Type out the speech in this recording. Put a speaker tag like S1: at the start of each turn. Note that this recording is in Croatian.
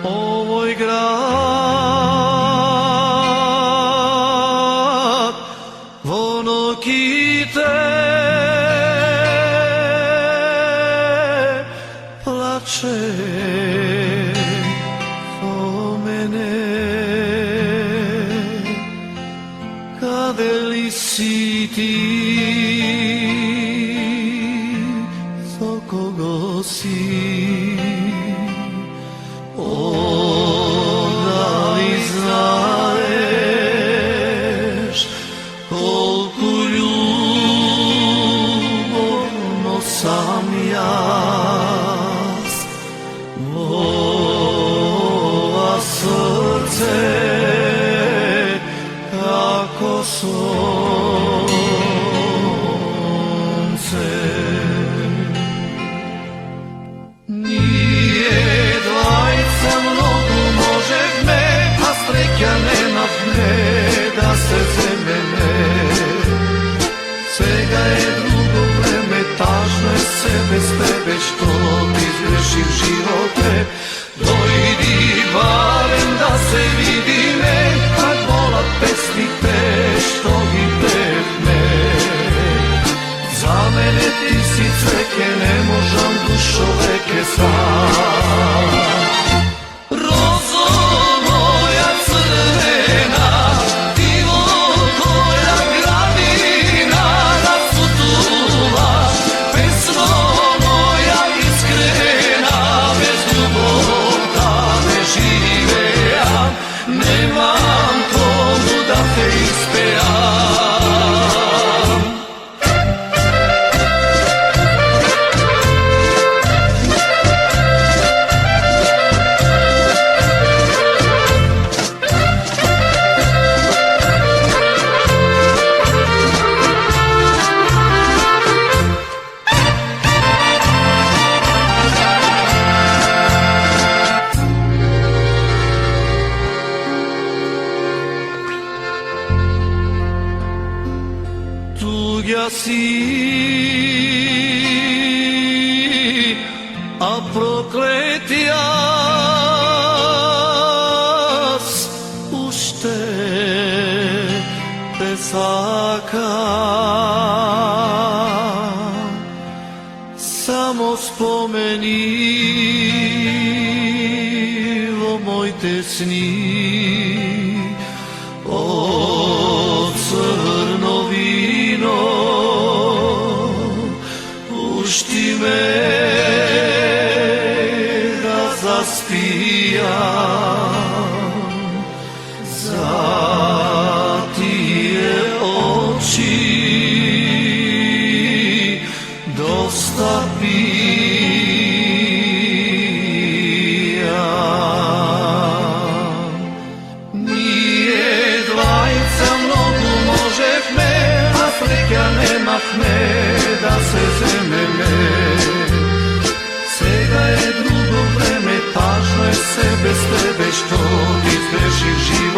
S1: Ovoj grad vonokite plače o mene. Kade li si ti, za kogo si? Da li znaješ kolku ljubovno sam jaz vola srce kako sunce. Nije dvajca mnogo možeh me, a strekja nemah me da se zemene. Svega je drugo vreme, tažno je sve bez tebe što ti zgrešim živote. Dojdi barem da se vidi me, kad vola pesmi te što gi pevne. Za mene ti si cveke, ne možam dušoveke sam. Rozo moja crvena, divotvoja gradina, rasputuvaš pesmo moja iskrena. Bez ljubota ne žive ja, nemam komu da te ispevam. Tuga si, a proklet jas ušte pesaka. Samo spomeni o moj tesni, o crno vino, pušti me da zaspijam. Za tije oči dosta pijam. Nije dvajca mnogo možeh me, a sreća nemah me da se zemene. Svega je drugo vreme, tažno je sve bez tebe što ti zgrešim život.